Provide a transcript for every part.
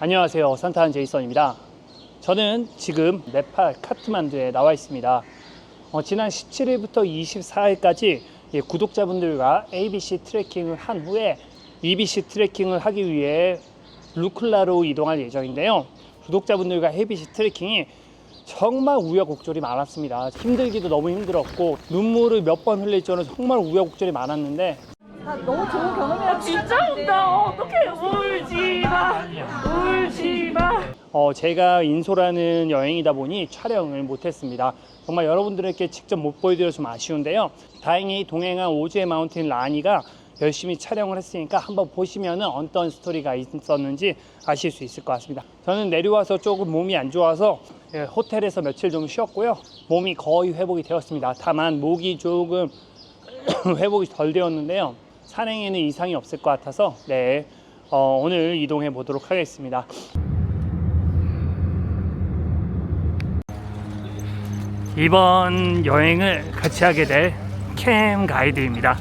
안녕하세요, 산타한 제이선입니다. 저는 지금 네팔 카트만두에 나와 있습니다. 지난 17일부터 24일까지 구독자분들과 ABC 트레킹을 한 후에 EBC 트레킹을 하기 위해 루클라로 이동할 예정인데요. 구독자분들과 ABC 트레킹이 정말 우여곡절이 많았습니다. 힘들기도 너무 힘들었고 눈물을 몇 번 흘릴 정도로 정말 우여곡절이 많았는데 너무 좋은 경험이라 진짜 웃다. 어떡해. 울지 마. 제가 인솔하는 여행이다 보니 촬영을 못했습니다. 정말 여러분들에게 직접 못 보여드려서 좀 아쉬운데요. 다행히 동행한 오즈의 마운틴 라니가 열심히 촬영을 했으니까 한번 보시면 어떤 스토리가 있었는지 아실 수 있을 것 같습니다. 저는 내려와서 조금 몸이 안 좋아서 호텔에서 며칠 좀 쉬었고요. 몸이 거의 회복이 되었습니다. 다만 목이 조금 회복이 덜 되었는데요. 산행에는 이상이 없을 것 같아서 오늘 이동해 보도록 하겠습니다. 이번 여행을 같이 하게 될 캠 가이드입니다.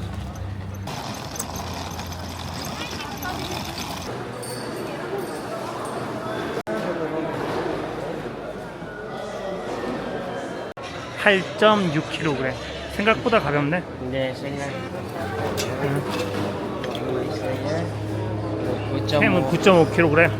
(8.6kg) 생각보다 가볍네. 네, 생각. 캠은 9.5kg.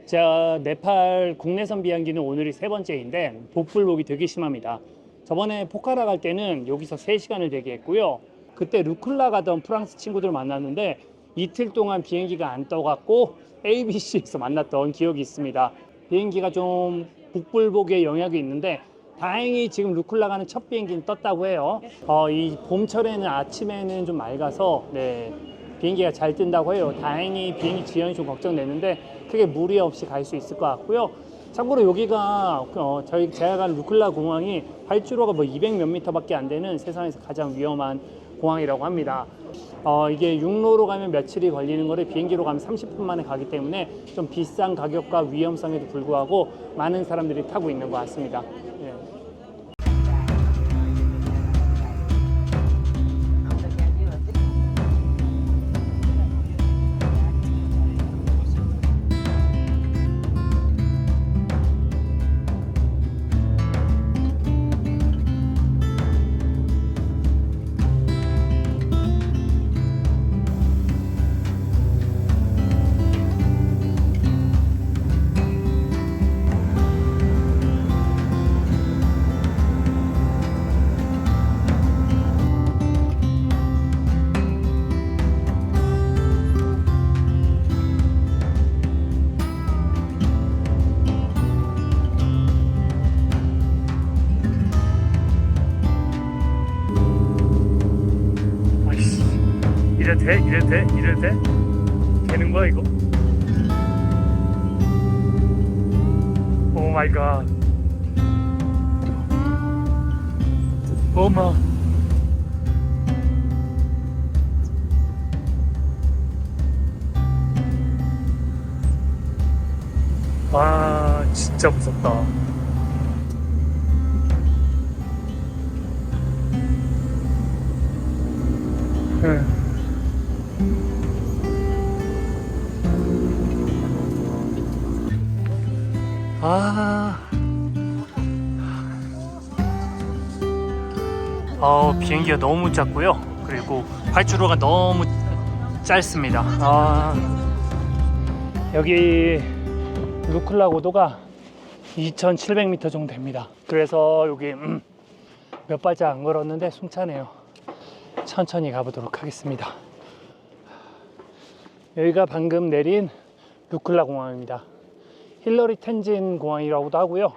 자, 네팔 국내선 비행기는 오늘이 세 번째인데 복불복이 되게 심합니다. 저번에 포카라 갈 때는 여기서 3시간을 대기했고요. 그때 루클라 가던 프랑스 친구들 만났는데 이틀 동안 비행기가 안 떠갖고 ABC에서 만났던 기억이 있습니다. 비행기가 좀 복불복의 영향이 있는데 다행히 지금 루클라 가는 첫 비행기는 떴다고 해요. 이 봄철에는 아침에는 좀 맑아서 비행기가 잘 뜬다고 해요. 다행히 비행기 지연이 좀 걱정되는데 크게 무리 없이 갈 수 있을 것 같고요. 참고로 여기가 제가 간 루클라 공항이 활주로가 200 몇 미터밖에 안 되는 세상에서 가장 위험한 공항이라고 합니다. 이게 육로로 가면 며칠이 걸리는 거를 비행기로 가면 30분 만에 가기 때문에 좀 비싼 가격과 위험성에도 불구하고 많은 사람들이 타고 있는 것 같습니다. 이래도 돼? 되는 거야 이거? 오 마이 갓. 어마. 와, 진짜 무섭다. 비행기가 너무 작고요. 그리고 활주로가 너무 짧습니다. 여기 루클라 고도가 2,700m 정도 됩니다. 그래서 여기 몇 발짝 안 걸었는데 숨차네요. 천천히 가보도록 하겠습니다. 여기가 방금 내린 루클라 공항입니다. 힐러리 텐진 공항이라고도 하고요.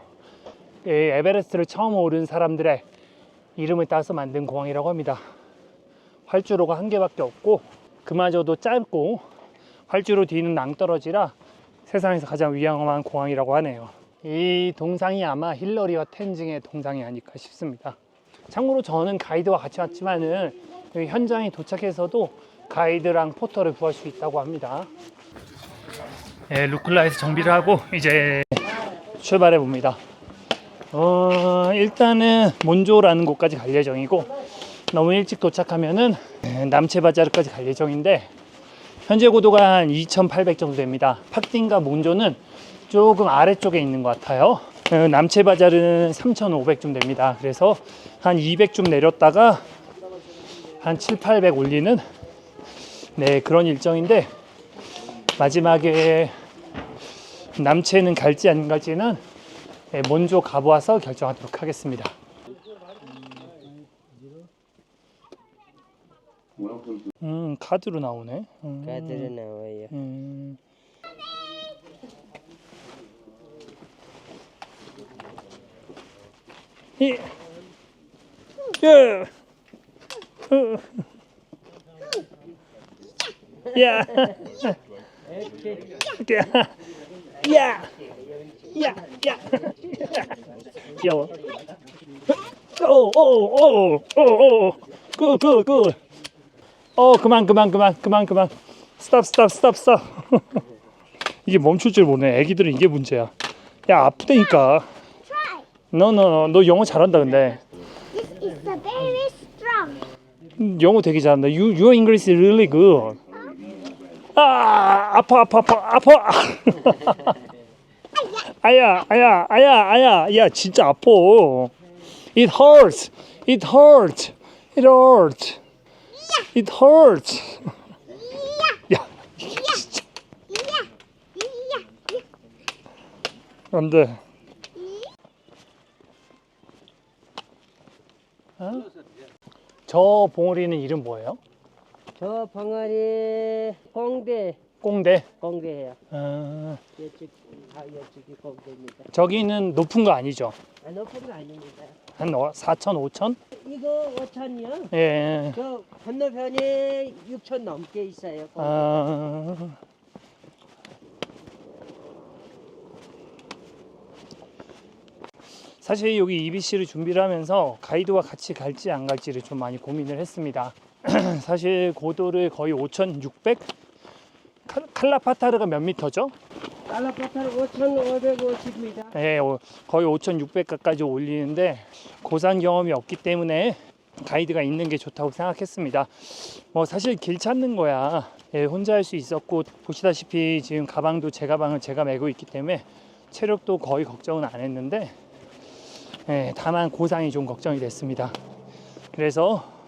에베레스트를 처음 오른 사람들의 이름을 따서 만든 공항이라고 합니다. 활주로가 1개밖에 없고 그마저도 짧고 활주로 뒤는 낭떠러지라 세상에서 가장 위험한 공항이라고 하네요. 이 동상이 아마 힐러리와 텐징의 동상이 아닐까 싶습니다. 참고로 저는 가이드와 같이 왔지만은 여기 현장에 도착해서도 가이드랑 포터를 구할 수 있다고 합니다. 루클라에서 정비를 하고 이제 출발해 봅니다. 일단은 몬조라는 곳까지 갈 예정이고 너무 일찍 도착하면은 남체바자르까지 갈 예정인데 현재 고도가 한 2,800 정도 됩니다. 팍딘과 몬조는 조금 아래쪽에 있는 것 같아요. 남체바자르는 3,500좀 됩니다. 그래서 한 200좀 내렸다가 한 7, 800 올리는 네, 그런 일정인데, 마지막에 남체는 갈지 안 갈지는 몬조 가보아서 결정하도록 하겠습니다. 카드로 나오네. 카드로 나와요. 예. 예. 야. 야. 야. 야. 귀여워. 오. 굿. 그만. 스탑. 이게 멈출 줄 모르네. 애기들은 이게 문제야. 야, 아프다니까. 너 영어 잘한다 근데. This is the very strong. 영어 되게 잘한다. Your English is really good. 아파. 아야. 야, 진짜 아파. It hurts. 야, 진짜. 안 돼. 저 봉우리는 이름 뭐예요? 저 벙어리 꽁대. 공대예요. 이쪽이 공대입니다. 저기는 높은 거 아니죠? 높은 거 아닙니다. 한 4천, 5천? 이거 5천이요. 예. 저 건너편에 6천 넘게 있어요. 사실 여기 EBC를 준비를 하면서 가이드와 같이 갈지 안 갈지를 좀 많이 고민을 했습니다. 사실 고도를 거의 5,600? 칼라파타르가 몇 미터죠? 칼라파타르 5,550m. 네, 거의 5,600 가까이 올리는데 고산 경험이 없기 때문에 가이드가 있는 게 좋다고 생각했습니다. 사실 길 찾는 거야. 혼자 할 수 있었고, 보시다시피 지금 가방도 제 가방을 제가 메고 있기 때문에 체력도 거의 걱정은 안 했는데, 다만 고산이 좀 걱정이 됐습니다. 그래서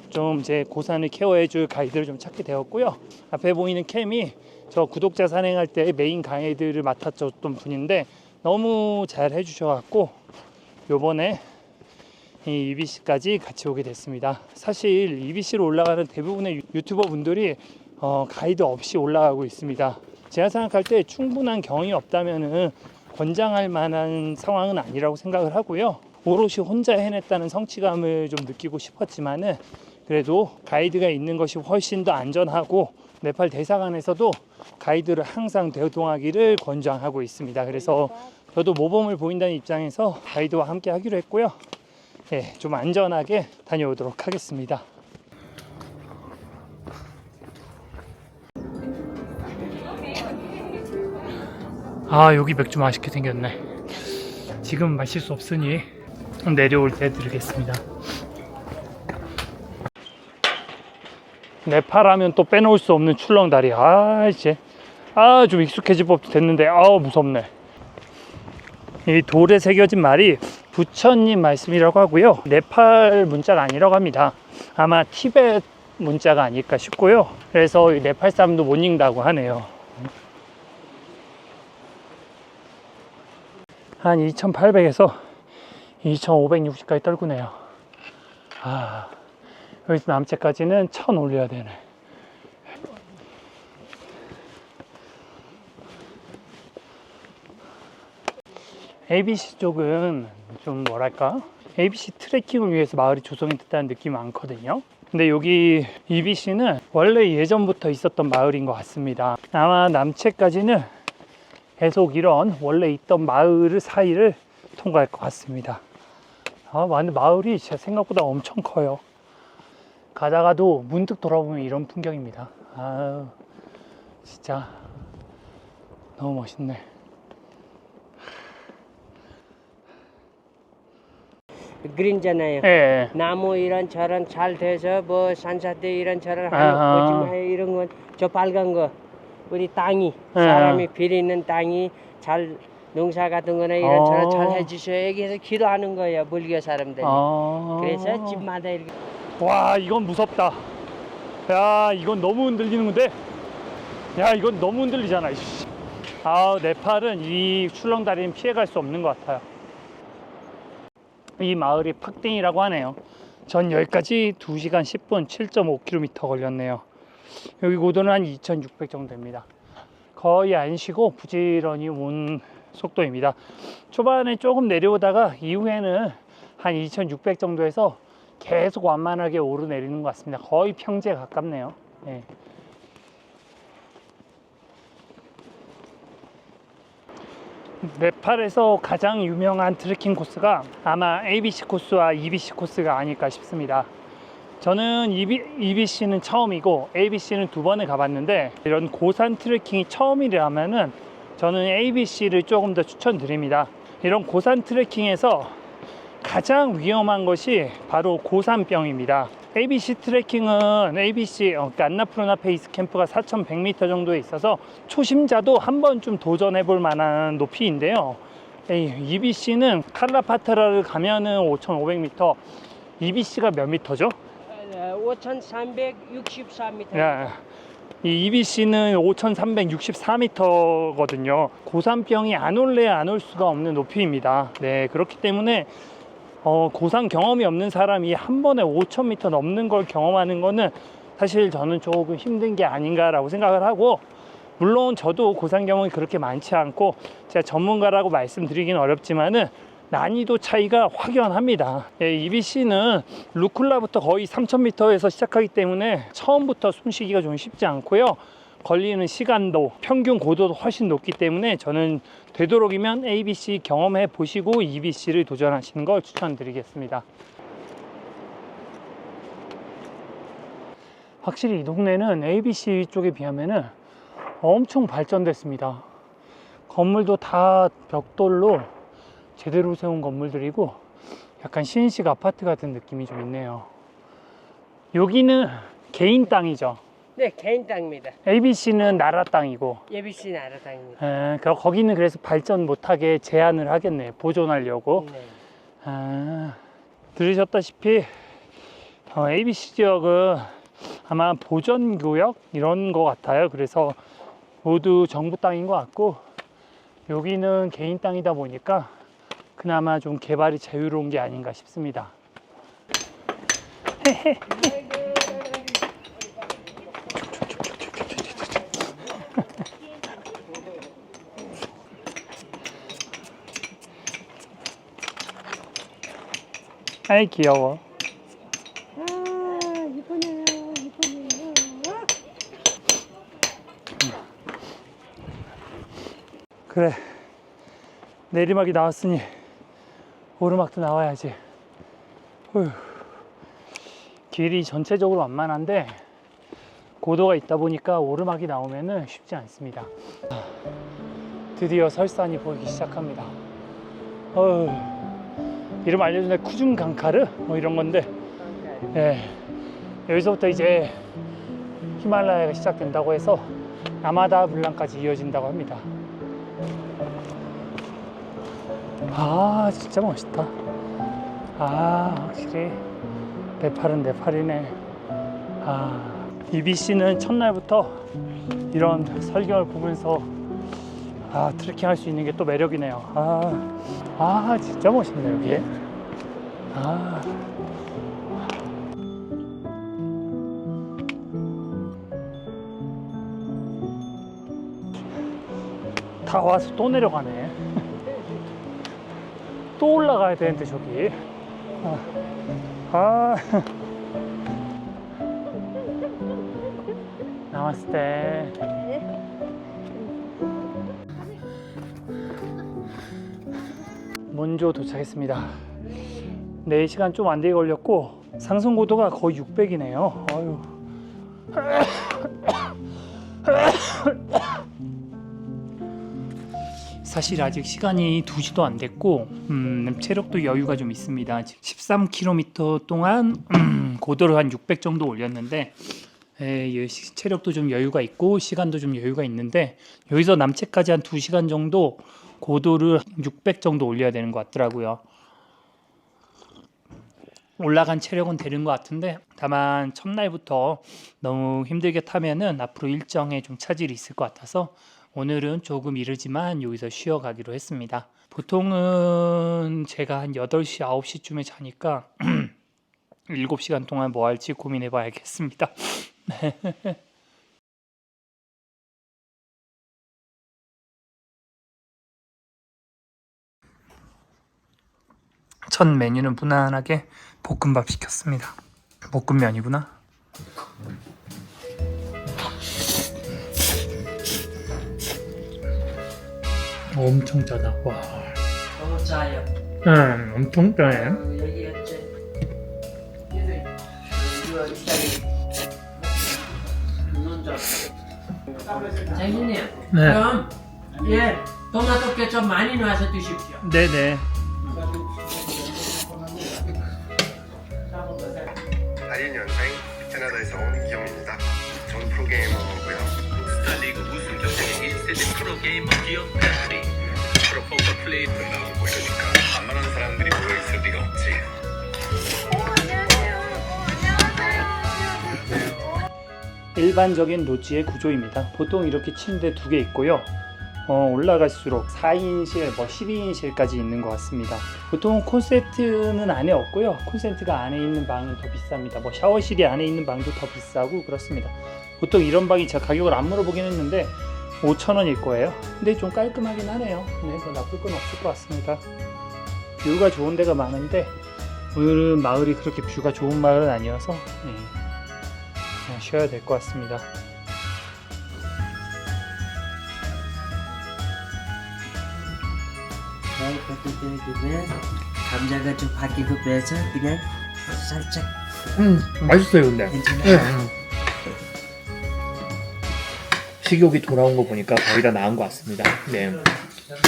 좀 제 고산을 케어해줄 가이드를 좀 찾게 되었고요. 앞에 보이는 캠이 저 구독자 산행할 때 메인 가이드를 맡았던 분인데 너무 잘 해주셔갖고 요번에 이 EBC까지 같이 오게 됐습니다. 사실 EBC로 올라가는 대부분의 유튜버 분들이 가이드 없이 올라가고 있습니다. 제가 생각할 때 충분한 경험이 없다면은 권장할 만한 상황은 아니라고 생각을 하고요. 오롯이 혼자 해냈다는 성취감을 좀 느끼고 싶었지만은 그래도 가이드가 있는 것이 훨씬 더 안전하고 네팔 대사관에서도 가이드를 항상 대동하기를 권장하고 있습니다. 그래서 저도 모범을 보인다는 입장에서 가이드와 함께 하기로 했고요. 좀 안전하게 다녀오도록 하겠습니다. 여기 맥주 맛있게 생겼네. 지금 마실 수 없으니 내려올 때 드리겠습니다. 네팔 하면 또 빼놓을 수 없는 출렁다리. 이제 좀 익숙해질 법도 됐는데 무섭네. 이 돌에 새겨진 말이 부처님 말씀이라고 하고요. 네팔 문자가 아니라고 합니다. 아마 티베트 문자가 아닐까 싶고요. 그래서 네팔 사람도 못 읽는다고 하네요. 한 2,800에서 2,560까지 떨구네요. 여기서 남체까지는 1,000 올려야 되네. ABC 쪽은 좀 뭐랄까? ABC 트레킹을 위해서 마을이 조성이 됐다는 느낌이 많거든요. 근데 여기 EBC는 원래 예전부터 있었던 마을인 것 같습니다. 아마 남체까지는 계속 이런 원래 있던 마을 사이를 통과할 것 같습니다. 근데 마을이 제 생각보다 엄청 커요. 가다가도 문득 돌아보면 이런 풍경입니다. 진짜 너무 멋있네. 그린잖아요. 예. 나무 이런저런 잘 돼서 뭐 산사태 이런저런 아하. 하는 거짓말 이런 건 저 빨간 거 우리 땅이 예. 사람이 비리는 땅이 잘 농사 같은 거나 이런저런 잘 해주셔야 해서 기도하는 거예요 불교 사람들이. 그래서 집마다 이렇게. 와, 이건 무섭다. 야, 이건 너무 흔들리는 건데. 야, 이건 너무 흔들리잖아. 이씨. 아, 네팔은 이 출렁다리는 피해갈 수 없는 것 같아요. 이 마을이 팍딩이라고 하네요. 전 여기까지 2시간 10분 7.5km 걸렸네요. 여기 고도는 한 2600 정도 됩니다. 거의 안 쉬고 부지런히 온 속도입니다. 초반에 조금 내려오다가 이후에는 한 2600 정도에서 계속 완만하게 오르내리는 것 같습니다. 거의 평지에 가깝네요. 네. 네팔에서 가장 유명한 트레킹 코스가 아마 ABC 코스와 EBC 코스가 아닐까 싶습니다. 저는 EBC는 처음이고 ABC는 2번을 가봤는데, 이런 고산 트레킹이 처음이라면은 저는 ABC를 조금 더 추천드립니다. 이런 고산 트레킹에서 가장 위험한 것이 바로 고산병입니다. ABC 트레킹은 그러니까 안나푸르나 베이스 캠프가 4,100m 정도에 있어서 초심자도 한 번쯤 도전해 볼 만한 높이인데요. EBC는 칼라파타라를 가면은 5,500m, EBC가 몇 미터죠? 5,364m. 이 EBC는 5,364m거든요. 고산병이 안 올래 안 올 수가 없는 높이입니다. 네, 그렇기 때문에 고산 경험이 없는 사람이 한 번에 5,000m 넘는 걸 경험하는 거는 사실 저는 조금 힘든 게 아닌가라고 생각을 하고, 물론 저도 고산 경험이 그렇게 많지 않고 제가 전문가라고 말씀드리긴 어렵지만은 난이도 차이가 확연합니다. EBC는 루쿨라부터 거의 3,000m에서 시작하기 때문에 처음부터 숨쉬기가 좀 쉽지 않고요. 걸리는 시간도, 평균 고도도 훨씬 높기 때문에 저는 되도록이면 ABC 경험해 보시고 EBC를 도전하시는 걸 추천드리겠습니다. 확실히 이 동네는 ABC 쪽에 비하면은 엄청 발전됐습니다. 건물도 다 벽돌로 제대로 세운 건물들이고 약간 신식 아파트 같은 느낌이 좀 있네요. 여기는 개인 땅이죠? 네, 개인 땅입니다. ABC는 나라 땅이고. ABC 나라 땅입니다. 거기는 그래서 발전 못하게 제한을 하겠네, 보존하려고. 네. 들으셨다시피 ABC 지역은 아마 보전구역 이런 거 같아요. 그래서 모두 정부 땅인 것 같고, 여기는 개인 땅이다 보니까 그나마 좀 개발이 자유로운 게 아닌가 싶습니다. 아이 귀여워. 이쁘네요. 그래, 내리막이 나왔으니 오르막도 나와야지. 어휴. 길이 전체적으로 완만한데 고도가 있다 보니까 오르막이 나오면은 쉽지 않습니다. 드디어 설산이 보이기 시작합니다. 이름 알려주네. 쿠중강카르 뭐 이런 건데, 예, 여기서부터 이제 히말라야가 시작된다고 해서 나마다 불란까지 이어진다고 합니다. 아, 진짜 멋있다. 확실히 네팔은 네팔이네. EBC는 첫날부터 이런 설경을 보면서 트레킹 할 수 있는 게 또 매력이네요. 진짜 멋있네 여기. 다 와서 또 내려가네. 또 올라가야 되는데 저기. 나마스테. 몬조 도착했습니다. 4시간 좀 안 되게 걸렸고 상승 고도가 거의 600이네요. 아유. 사실 아직 시간이 2시도 안 됐고 체력도 여유가 좀 있습니다. 13km 동안 고도를 한 600 정도 올렸는데 체력도 좀 여유가 있고 시간도 좀 여유가 있는데 여기서 남체까지 한 2시간 정도 고도를 600 정도 올려야 되는 것 같더라고요. 올라간 체력은 되는 것 같은데 다만 첫날부터 너무 힘들게 타면은 앞으로 일정에 좀 차질이 있을 것 같아서 오늘은 조금 이르지만 여기서 쉬어가기로 했습니다. 보통은 제가 한 8시, 9시쯤에 자니까 7시간 동안 뭐 할지 고민해 봐야겠습니다. 첫 메뉴는 무난하게 볶음밥 시켰습니다. 볶음면이구나. 엄청 짜다. 와. 너무 짜요. 엄청 짜네. 여기가 장인님, 네. 그럼 예, 토마토 케첩 많이 넣어서 드십시오. 네네. 달인연생 캐나다에서 온 기영입니다. 전 프로게이머고요. 스타리그 우승 경쟁의 1세대 프로게이머 기업 패트리 프로포커 플레이 나오고 이러니까 만만한 사람들이 모여있을 리가 없지. 일반적인 로지의 구조입니다. 보통 이렇게 침대 2개 있고요. 올라갈수록 4인실, 12인실까지 있는 것 같습니다. 보통 콘센트는 안에 없고요. 콘센트가 안에 있는 방은 더 비쌉니다. 샤워실이 안에 있는 방도 더 비싸고 그렇습니다. 보통 이런 방이 제가 가격을 안 물어보긴 했는데 5,000원일 거예요. 근데 좀 깔끔하긴 하네요. 네, 뭐 나쁠 건 없을 것 같습니다. 뷰가 좋은 데가 많은데 오늘은 마을이 그렇게 뷰가 좋은 마을은 아니어서 그냥 쉬어야 될 것 같습니다. 그냥 감자가 좀 바뀌고 빼서 그냥 살짝 맛있어요 근데. 괜찮아요. 식욕이 돌아온 거 보니까 거의 다 나은 것 같습니다. 네.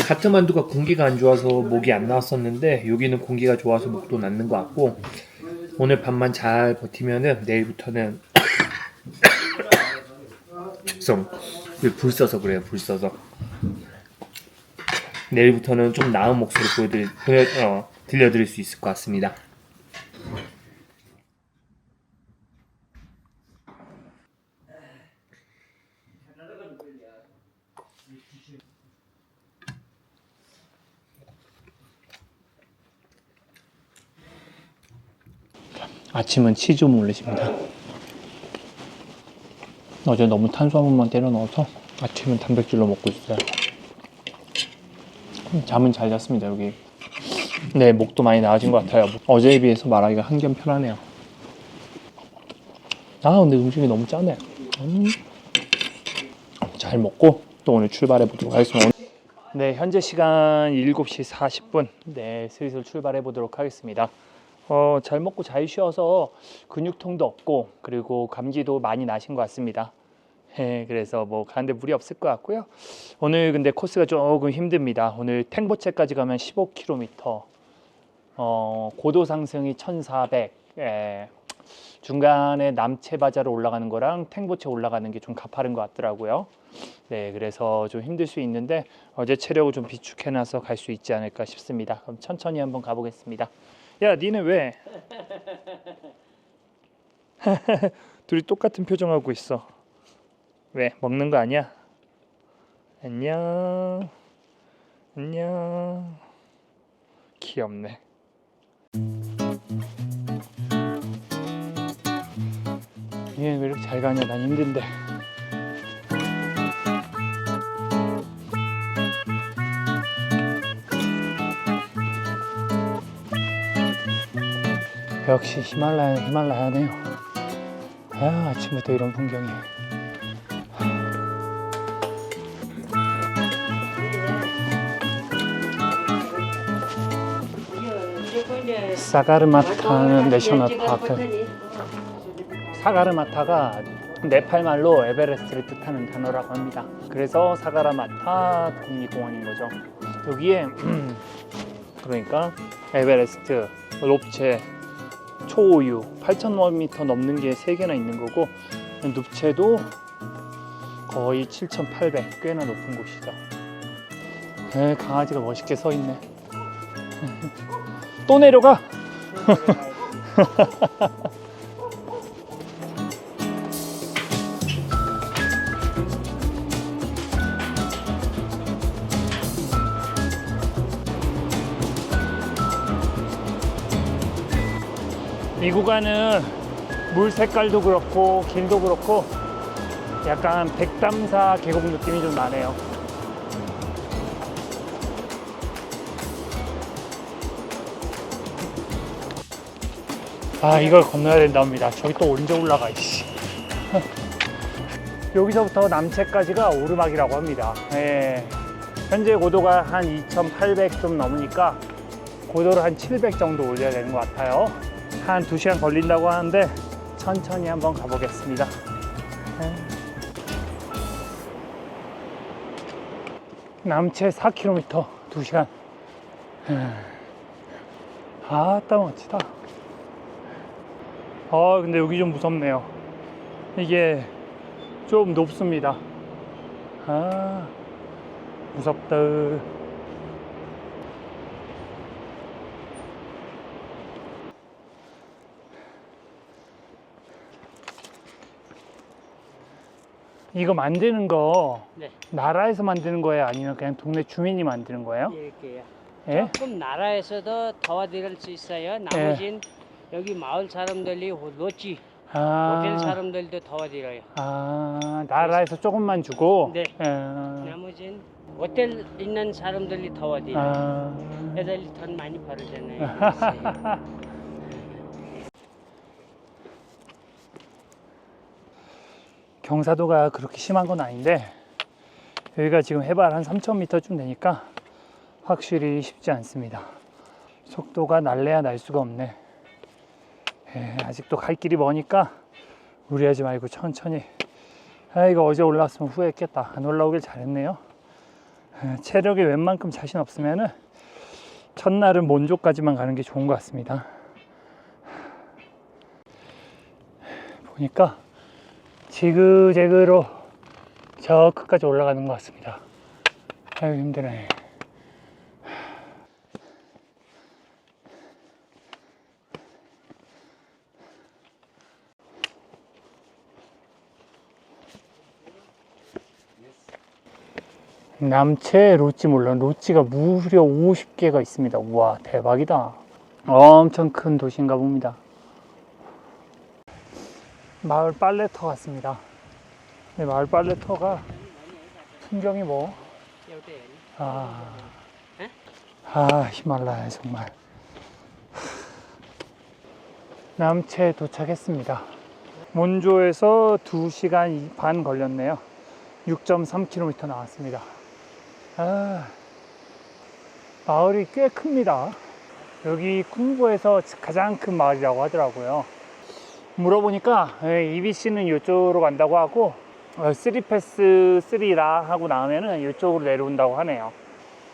카트만두가 공기가 안 좋아서 목이 안 나왔었는데 여기는 공기가 좋아서 목도 낫는 것 같고 오늘 밤만 잘 버티면은 내일부터는 죄송 불 써서 그래요. 불 써서 내일부터는 좀 나은 목소리 들려드릴 수 있을 것 같습니다. 아침은 치즈 오믈렛입니다. 어제 너무 탄수화물만 때려 넣어서 아침은 단백질로 먹고 있어요. 잠은 잘 잤습니다. 여기 네, 목도 많이 나아진 것 같아요. 어제에 비해서 말하기가 한결 편하네요. 근데 음식이 너무 짜네. 잘 먹고 또 오늘 출발해 보도록 하겠습니다. 네, 현재 시간 7시 40분. 네, 슬슬 출발해 보도록 하겠습니다. 잘 먹고 잘 쉬어서 근육통도 없고 그리고 감기도 많이 나신 것 같습니다. 그래서 가는데 무리 없을 것 같고요. 오늘 근데 코스가 조금 힘듭니다. 오늘 탱보체까지 가면 15km, 고도 상승이 1400, 중간에 남체바자로 올라가는 거랑 탱보체 올라가는 게 좀 가파른 것 같더라고요. 네, 그래서 좀 힘들 수 있는데 어제 체력을 좀 비축해놔서 갈 수 있지 않을까 싶습니다. 그럼 천천히 한번 가보겠습니다. 야, 니네 왜? 둘이 똑같은 표정하고 있어. 왜? 먹는 거 아니야? 안녕. 안녕. 귀엽네. 얘 왜 이렇게 잘 가냐? 난 힘든데. 역시 히말라야네요. 아침부터 이런 풍경이. 사가르마타 내셔널 파크. 사가르마타가 네팔 말로 에베레스트를 뜻하는 단어라고 합니다. 그래서 사가라마타 국립공원인 거죠. 여기에 그러니까 에베레스트, 롭체, 초오유 8,000m 넘는 게 3개나 있는 거고, 눕체도 거의 7,800, 꽤나 높은 곳이죠. 네, 강아지가 멋있게 서 있네. 또 내려가. 이 구간은 물 색깔도 그렇고 길도 그렇고 약간 백담사 계곡 느낌이 좀 나네요. 아, 이걸 건너야 된답니다. 저기 또 언제 올라가, 이씨. 여기서부터 남체까지가 오르막이라고 합니다. 예. 현재 고도가 한 2,800 좀 넘으니까 고도를 한 700 정도 올려야 되는 것 같아요. 한 2시간 걸린다고 하는데 천천히 한번 가보겠습니다. 남체 4km 2시간. 아따 멋지다. 근데 여기 좀 무섭네요. 이게 좀 높습니다. 무섭다. 이거 만드는 거 네. 나라에서 만드는 거예요? 아니면 그냥 동네 주민이 만드는 거예요? 이렇게요. 예? 조금 나라에서도 도와드릴 수 있어요. 나머진 여기 마을 사람들이 로지 호텔 사람들도 도와드려요. 나라에서 조금만 주고. 네. 나머진 호텔 있는 사람들이 도와드려요. 애들이 돈 많이 벌잖아요. 경사도가 그렇게 심한 건 아닌데 여기가 지금 해발 한 3,000m쯤 되니까 확실히 쉽지 않습니다. 속도가 날래야 날 수가 없네. 아직도 갈 길이 머니까 무리하지 말고 천천히. 이거 어제 올라왔으면 후회했겠다. 안 올라오길 잘했네요. 체력에 웬만큼 자신 없으면은 첫날은 몬조까지만 가는 게 좋은 것 같습니다. 보니까 지그재그로 저 끝까지 올라가는 것 같습니다. 아유, 힘드네. 남체 로찌 몰라. 로찌가 무려 50개가 있습니다. 우와, 대박이다. 엄청 큰 도시인가 봅니다. 마을 빨래터 같습니다. 네, 마을 빨래터가 풍경이 뭐? 히말라야 정말. 남체에 도착했습니다. 몬조에서 2시간 반 걸렸네요. 6.3km 나왔습니다. 마을이 꽤 큽니다. 여기 쿵부에서 가장 큰 마을이라고 하더라고요. 물어보니까 EBC는 이쪽으로 간다고 하고 3패스 3라 하고 나오면은 이쪽으로 내려온다고 하네요.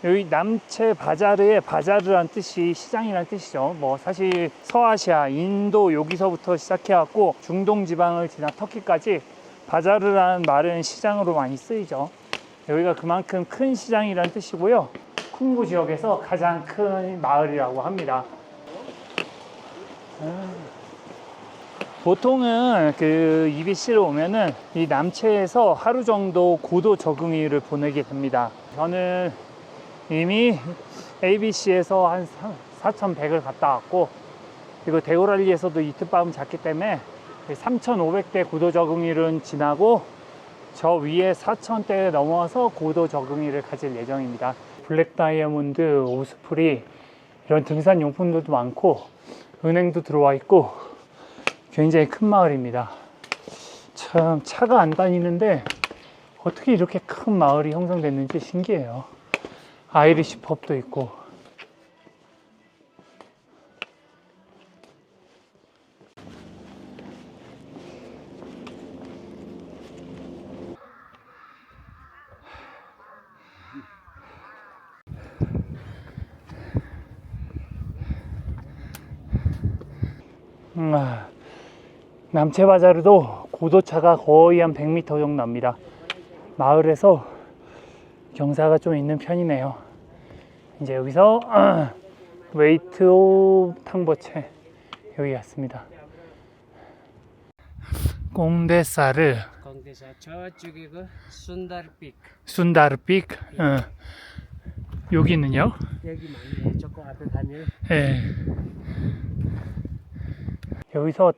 여기 남체 바자르의 바자르란 뜻이 시장이란 뜻이죠. 뭐 사실 서아시아, 인도 여기서부터 시작해갖고 중동 지방을 지나 터키까지 바자르라는 말은 시장으로 많이 쓰이죠. 여기가 그만큼 큰 시장이란 뜻이고요. 쿵부 지역에서 가장 큰 마을이라고 합니다. 보통은 그 EBC로 오면은 이 남체에서 하루 정도 고도 적응일을 보내게 됩니다. 저는 이미 ABC에서 한 4,100을 갔다 왔고, 그리고 대우랄리에서도 이틀밤 잤기 때문에 3,500대 고도 적응일은 지나고 저 위에 4,000대에 넘어서 고도 적응일을 가질 예정입니다. 블랙 다이아몬드, 오스프리 이런 등산 용품들도 많고 은행도 들어와 있고 굉장히 큰 마을입니다. 참 차가 안 다니는데 어떻게 이렇게 큰 마을이 형성됐는지 신기해요. 아이리시 펍도 있고. 남체바자르도 고도차가 거의 한 100m 정도 납니다. 마을에서 경사가 좀 있는 편이네요. 이제 여기서 웨이트 오브 탕보체 여기 왔습니다. 꽁데사르 공대사 저쪽에 그 순다르픽 순다르픽 여기는요? 여기 맞네. 조금 앞에 가면 예. 여기서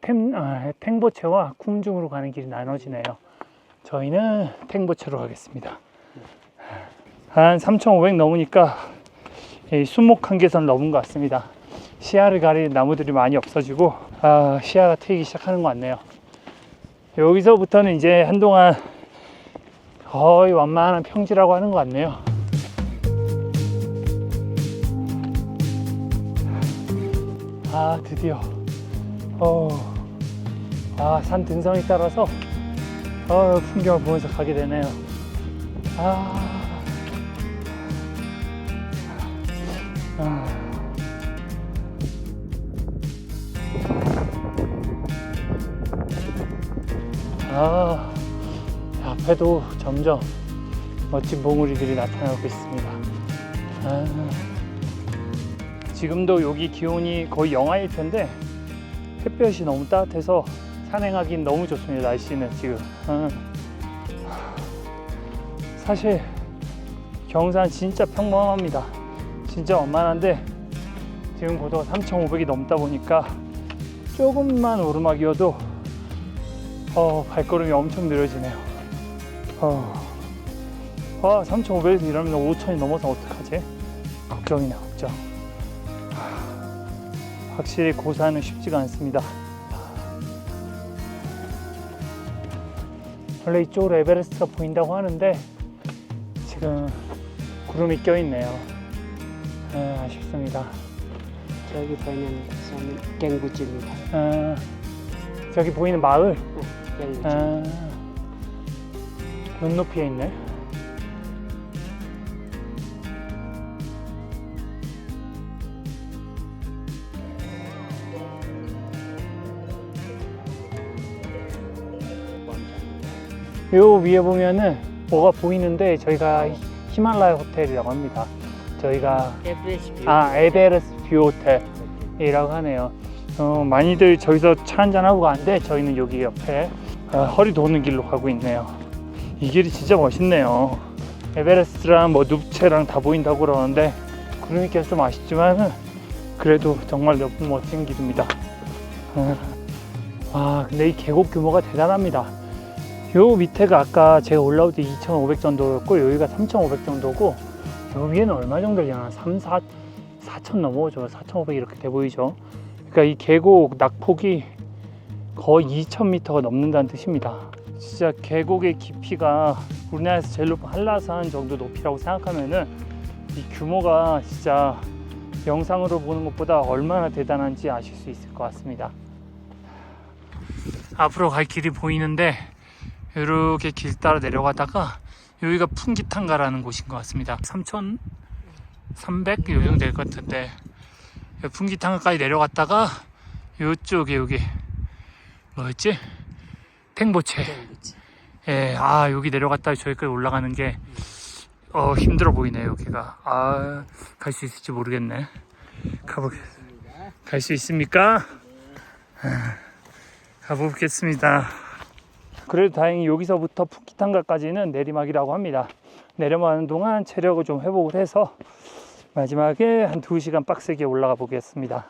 탱보체와 쿰중으로 가는 길이 나눠지네요. 저희는 탱보체로 가겠습니다. 한 3,500 넘으니까 수목 한계선 넘은 것 같습니다. 시야를 가리는 나무들이 많이 없어지고 시야가 트이기 시작하는 것 같네요. 여기서부터는 이제 한동안 거의 완만한 평지라고 하는 것 같네요. 드디어 산 등성이 따라서 풍경을 보면서 가게 되네요. 앞에도 점점 멋진 봉우리들이 나타나고 있습니다. 지금도 여기 기온이 거의 영하일 텐데 햇볕이 너무 따뜻해서 산행하기는 너무 좋습니다. 날씨는 지금 사실 경산 진짜 평범합니다. 진짜 완만한데 지금 고도가 3,500이 넘다 보니까 조금만 오르막이어도 발걸음이 엄청 느려지네요. 3,500에서 이러면 5,000이 넘어서 어떡하지? 걱정이네, 걱정. 확실히 고산은 쉽지가 않습니다. 원래 이쪽으로 에베레스트가 보인다고 하는데 지금 구름이 껴있네요. 아쉽습니다. 저기 보이는 산은 갱구지입니다. 저기 보이는 마을? 갱구지. 눈높이에 있네. 요 위에 보면은 뭐가 보이는데 저희가 히말라야 호텔이라고 합니다. 저희가 에베레스트 뷰 호텔이라고 하네요. 많이들 저기서 차 한잔하고 가는데 저희는 여기 옆에 허리 도는 길로 가고 있네요. 이 길이 진짜 멋있네요. 에베레스트랑 누브체랑 다 보인다고 그러는데 구름이 껴서 좀 아쉽지만 그래도 정말 너무 멋진 길입니다. 근데 이 계곡 규모가 대단합니다. 요 밑에가 아까 제가 올라올 때 2,500 정도였고 여기가 3,500 정도고 요 위에는 얼마 정도 되려나? 4,000 넘어오죠. 4,500 이렇게 돼 보이죠. 그러니까 이 계곡 낙폭이 거의 2,000m가 넘는다는 뜻입니다. 진짜 계곡의 깊이가 우리나라에서 제일 높은 한라산 정도 높이라고 생각하면은 이 규모가 진짜 영상으로 보는 것보다 얼마나 대단한지 아실 수 있을 것 같습니다. 앞으로 갈 길이 보이는데 이렇게 길 따라 내려가다가 여기가 풍기탕가라는 곳인 것 같습니다. 3,300 요 정도 될 것 같은데 풍기탕가까지 내려갔다가 요쪽에 여기 뭐였지? 탱보체. 예, 여기 내려갔다가 저기까지 올라가는 게 힘들어 보이네요. 여기가 갈 수 있을지 모르겠네. 갈 수 있습니까? 가보겠습니다. 그래도 다행히 여기서부터 푸키탕가까지는 내리막이라고 합니다. 내려가는 동안 체력을 좀 회복을 해서 마지막에 한 2시간 빡세게 올라가 보겠습니다.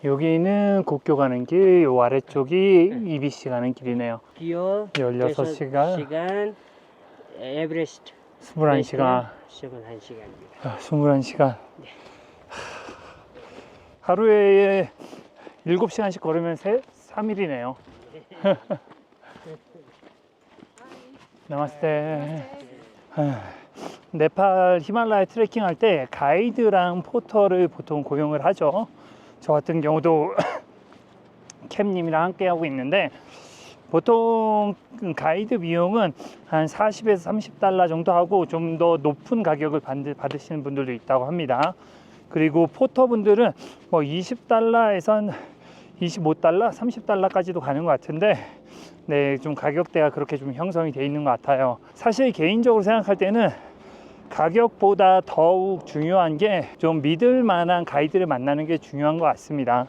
여기는 국교 가는 길, 요 아래쪽이 EBC 가는 길이네요. 기어 16시간, 에베레스트 21시간. 21시간입니다. 21시간. 하루에 7시간씩 걸으면 3일이네요. 나마스테. 네팔 히말라야 트레킹 할 때 가이드랑 포터를 보통 고용을 하죠. 저 같은 경우도 캠님이랑 함께 하고 있는데 보통 가이드 비용은 한 40에서 30달러 정도 하고 좀 더 높은 가격을 받으시는 분들도 있다고 합니다. 그리고 포터분들은 뭐 20달러에서 한 25달러, 30달러까지도 가는 것 같은데 네, 좀 가격대가 그렇게 좀 형성이 돼 있는 것 같아요. 사실 개인적으로 생각할 때는 가격보다 더욱 중요한 게 좀 믿을 만한 가이드를 만나는 게 중요한 것 같습니다.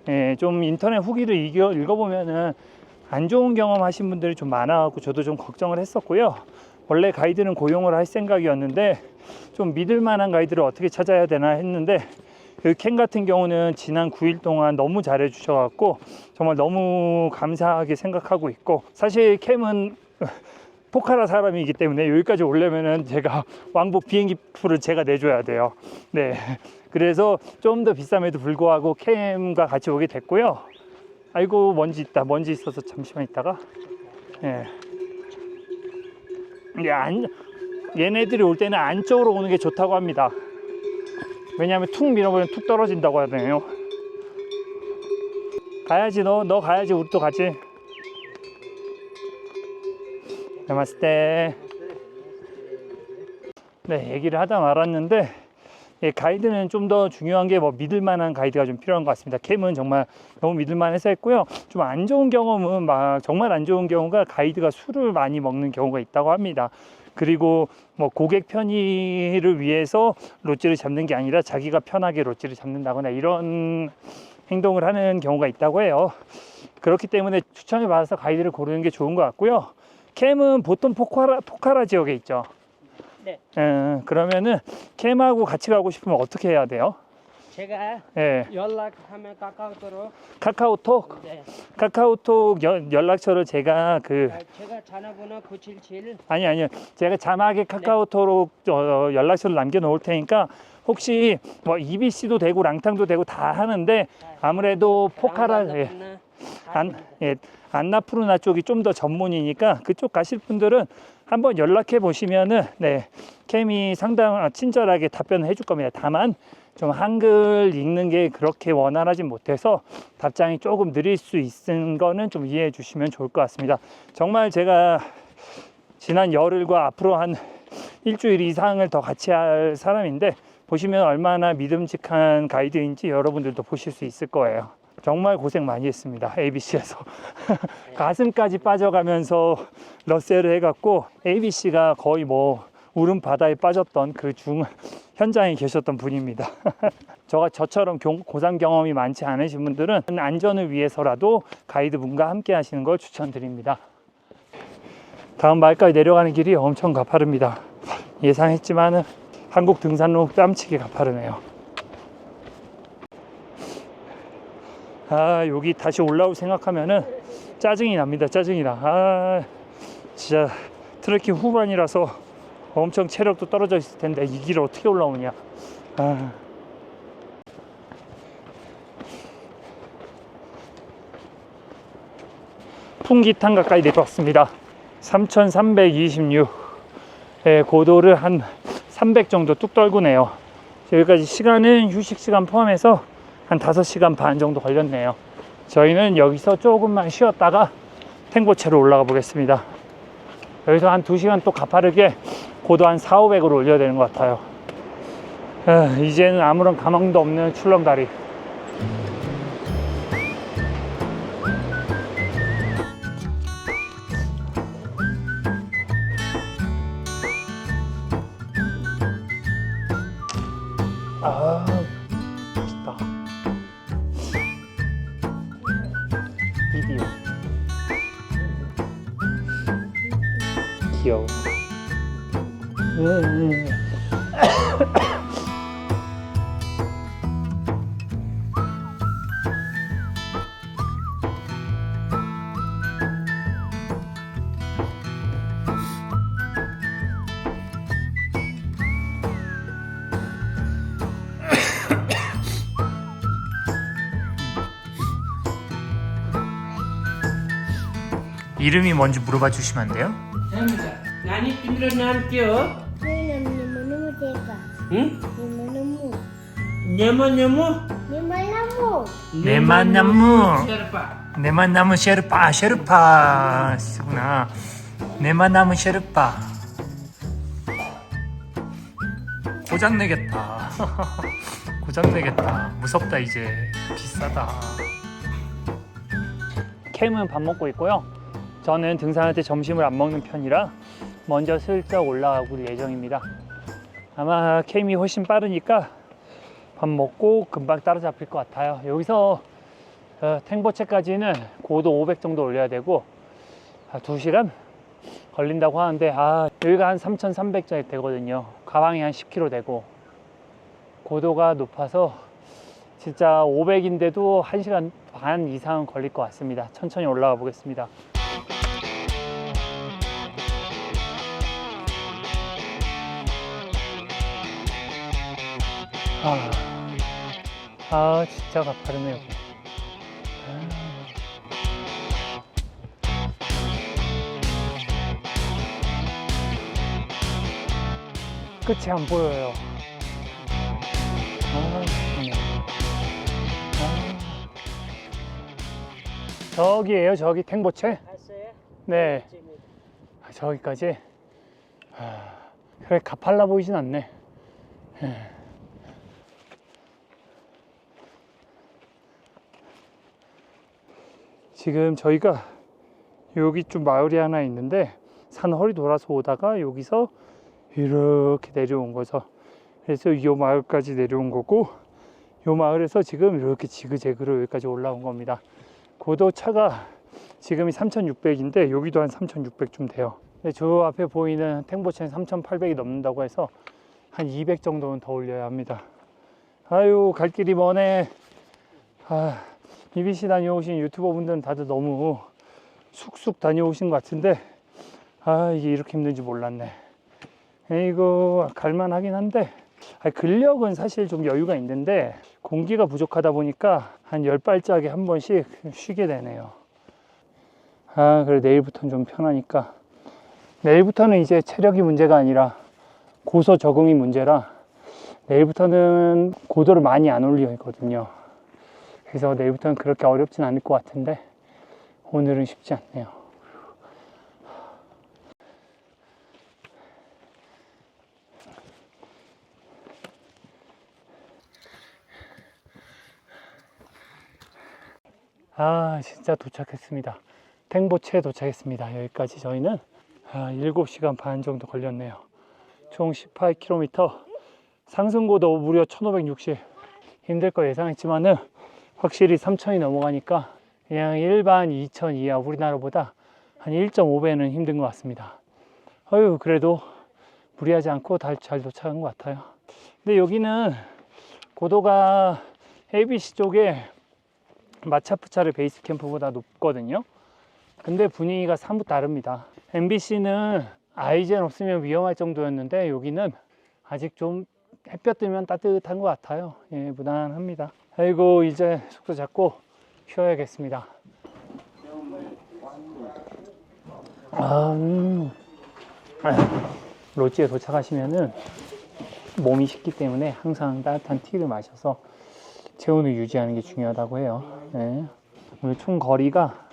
예, 좀 인터넷 후기를 읽어보면은 안 좋은 경험 하신 분들이 좀 많아갖고 저도 좀 걱정을 했었고요. 원래 가이드는 고용을 할 생각이었는데 좀 믿을 만한 가이드를 어떻게 찾아야 되나 했는데 그 캠 같은 경우는 지난 9일 동안 너무 잘해 주셔갖고 정말 너무 감사하게 생각하고 있고, 사실 캠은 포카라 사람이기 때문에 여기까지 오려면은 제가 왕복 비행기 표를 제가 내줘야 돼요. 네, 그래서 좀 더 비쌈에도 불구하고 캠과 같이 오게 됐고요. 아이고, 먼지 있다. 먼지 있어서 잠시만 있다가. 예. 얘네들이 올 때는 안쪽으로 오는 게 좋다고 합니다. 왜냐하면 툭 밀어버리면 툭 떨어진다고 하네요. 가야지, 너 가야지. 우리 또 가지. 나마스테. 네, 얘기를 하다 말았는데, 예, 가이드는 좀 더 중요한 게 뭐 믿을 만한 가이드가 좀 필요한 것 같습니다. 캠은 정말 너무 믿을 만해서 했고요. 좀 안 좋은 경험은 막 정말 안 좋은 경우가 가이드가 술을 많이 먹는 경우가 있다고 합니다. 그리고 뭐 고객 편의를 위해서 롯지를 잡는 게 아니라 자기가 편하게 롯지를 잡는다거나 이런 행동을 하는 경우가 있다고 해요. 그렇기 때문에 추천을 받아서 가이드를 고르는 게 좋은 것 같고요. 캠은 보통 포카라 지역에 있죠. 네. 그러면은 캠하고 같이 가고 싶으면 어떻게 해야 돼요? 제가 예. 연락하면 카카오톡으로. 카카오톡? 네. 카카오톡 연락처를 제가 제가 전화번호 977. 아니요. 제가 자막에 카카오톡 연락처를 남겨 놓을 테니까 혹시 뭐 EBC도 되고 랑탕도 되고 다 하는데 아무래도 포카라 안나푸르나 쪽이 좀 더 전문이니까 그쪽 가실 분들은 한번 연락해 보시면은 네, 캠이 상당히 친절하게 답변을 해줄 겁니다. 다만 좀 한글 읽는 게 그렇게 원활하지 못해서 답장이 조금 느릴 수 있는 거는 좀 이해해 주시면 좋을 것 같습니다. 정말 제가 지난 열흘과 앞으로 한 일주일 이상을 더 같이 할 사람인데 보시면 얼마나 믿음직한 가이드인지 여러분들도 보실 수 있을 거예요. 정말 고생 많이 했습니다. ABC에서 가슴까지 빠져가면서 러셀을 해갖고 ABC가 거의 뭐 울음 바다에 빠졌던 그 현장에 계셨던 분입니다. 저처럼 고상 경험이 많지 않으신 분들은 안전을 위해서라도 가이드 분과 함께 하시는 걸 추천드립니다. 다음 마을까지 내려가는 길이 엄청 가파릅니다. 예상했지만 한국 등산로 뺨치게 가파르네요. 여기 다시 올라올 생각하면은 짜증이 납니다. 짜증이 나. 진짜 트레킹 후반이라서 엄청 체력도 떨어져 있을 텐데 이 길을 어떻게 올라오냐. 풍기탄 가까이 내려왔습니다. 3326. 고도를 한 300 정도 뚝 떨구네요. 여기까지 시간은 휴식 시간 포함해서 한 5시간 반 정도 걸렸네요. 저희는 여기서 조금만 쉬었다가 탱고체로 올라가 보겠습니다. 여기서 한 2시간 또 가파르게 고도 한 400-500으로 올려야 되는 것 같아요. 이제는 아무런 가망도 없는 출렁다리. 맛있다. 비디오. 귀여워. 이름이 뭔지 물어봐 주시면 안 돼요? 나니 तिम्रो नाम के हो? नेमो नेमो 네마나무. शेर्पा 내만 남은 셰르파 쓰구나. 내만 남은 셰르파. 고장내겠다. 고장내겠다. 무섭다 이제. 비싸다. 캠은 밥 먹고 있고요. 저는 등산할 때 점심을 안 먹는 편이라 먼저 슬쩍 올라가볼 예정입니다. 아마 캠이 훨씬 빠르니까 밥 먹고 금방 따라잡힐 것 같아요. 여기서 탱보체까지는 고도 500 정도 올려야 되고 2시간 걸린다고 하는데 여기가 한 3,300짜리 되거든요. 가방이 한 10kg 되고 고도가 높아서 진짜 500인데도 1시간 반 이상 걸릴 것 같습니다. 천천히 올라가 보겠습니다. 진짜 가파르네 여기. 끝이 안 보여요. 저기에요, 저기 탱보체. 봤어요? 네, 저기까지. 그래 가팔라 보이진 않네. 지금 저희가 여기 좀 마을이 하나 있는데 산 허리 돌아서 오다가 여기서 이렇게 내려온 거죠. 그래서 이 마을까지 내려온 거고, 이 마을에서 지금 이렇게 지그재그로 여기까지 올라온 겁니다. 고도 차가 지금이 3,600인데 여기도 한 3,600좀 돼요. 근데 저 앞에 보이는 탱보체는 3,800이 넘는다고 해서 한 200 정도는 더 올려야 합니다. 아유, 갈 길이 머네. BBC 다녀오신 유튜버 분들은 다들 너무 쑥쑥 다녀오신 것 같은데 이게 이렇게 힘든지 몰랐네. 이거 갈만하긴 한데 근력은 사실 좀 여유가 있는데 공기가 부족하다 보니까 한 10발짝에 한 번씩 쉬게 되네요. 그래 내일부터는 좀 편하니까. 내일부터는 이제 체력이 문제가 아니라 고소 적응이 문제라 내일부터는 고도를 많이 안 올리거든요. 그래서 내일부터는 그렇게 어렵진 않을 것 같은데 오늘은 쉽지 않네요. 진짜 도착했습니다. 탱보체에 도착했습니다. 여기까지 저희는 7시간 반 정도 걸렸네요. 총 18km, 상승고도 무려 1560. 힘들 거 예상했지만은 확실히 3000이 넘어가니까 그냥 일반 2000 이하 우리나라보다 한 1.5배는 힘든 것 같습니다. 그래도 무리하지 않고 잘 도착한 것 같아요. 근데 여기는 고도가 ABC 쪽에 마차프차르 베이스 캠프보다 높거든요. 근데 분위기가 사뭇 다릅니다. MBC는 아이젠 없으면 위험할 정도였는데 여기는 아직 좀 햇볕 뜨면 따뜻한 것 같아요. 무난합니다. 아이고, 이제 속도 잡고 쉬어야겠습니다. 로지에 도착하시면은 몸이 식기 때문에 항상 따뜻한 티를 마셔서 체온을 유지하는 게 중요하다고 해요. 오늘 총 거리가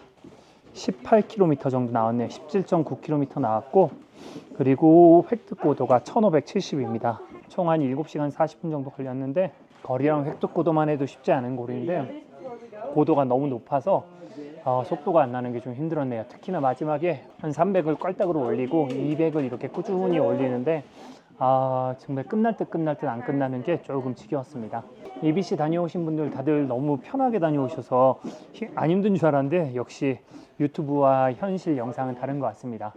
18km 정도 나왔네요. 17.9km 나왔고, 그리고 획득 고도가 1570입니다. 총 한 7시간 40분 정도 걸렸는데 거리랑 획득 고도만 해도 쉽지 않은 거리인데 고도가 너무 높아서 속도가 안 나는 게 좀 힘들었네요. 특히나 마지막에 한 300을 껄딱으로 올리고 200을 이렇게 꾸준히 올리는데 정말 끝날 듯 안 끝나는 게 조금 지겨웠습니다. ABC 다녀오신 분들 다들 너무 편하게 다녀오셔서 안 힘든 줄 알았는데 역시 유튜브와 현실 영상은 다른 것 같습니다.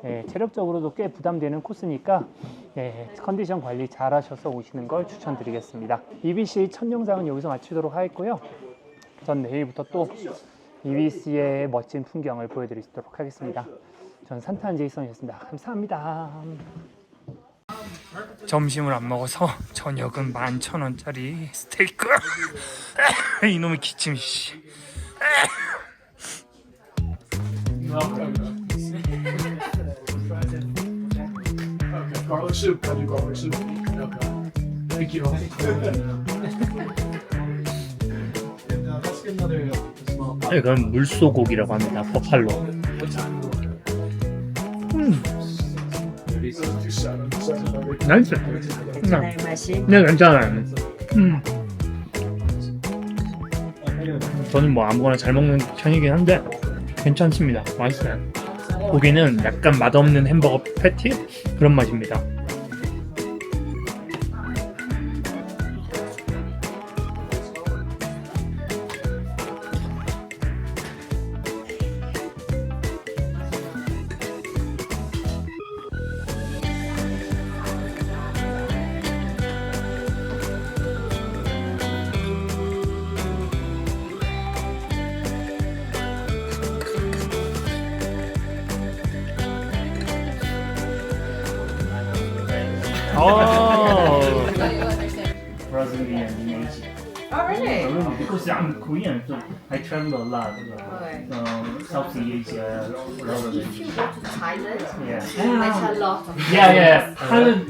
체력적으로도 꽤 부담되는 코스니까 컨디션 관리 잘 하셔서 오시는 걸 추천드리겠습니다. EBC 첫 영상은 여기서 마치도록 하겠고요. 전 내일부터 또 EBC의 멋진 풍경을 보여드리도록 하겠습니다. 전 산타한 제이슨이었습니다. 감사합니다. 점심을 안 먹어서 저녁은 11,000원짜리 스테이크. 이놈의 기침 씨. Garlic soup, can I do garlic soup? Okay. Thank you. That's good. 이건 물소고기라고 합니다. 버팔로. 나이스. 맛이 네, 괜찮아요. 저는 뭐 아무거나 잘 먹는 편이긴 한데 괜찮습니다. 맛있어요. 고기는 약간 맛없는 햄버거 패티 그런 맛입니다. Oh, Brazilian in Asia. Oh, really? Because I'm Korean, so I travel a lot. Southeast Asia, If you go to Thailand, yeah. there's a lot of Yeah, yeah. Thailand.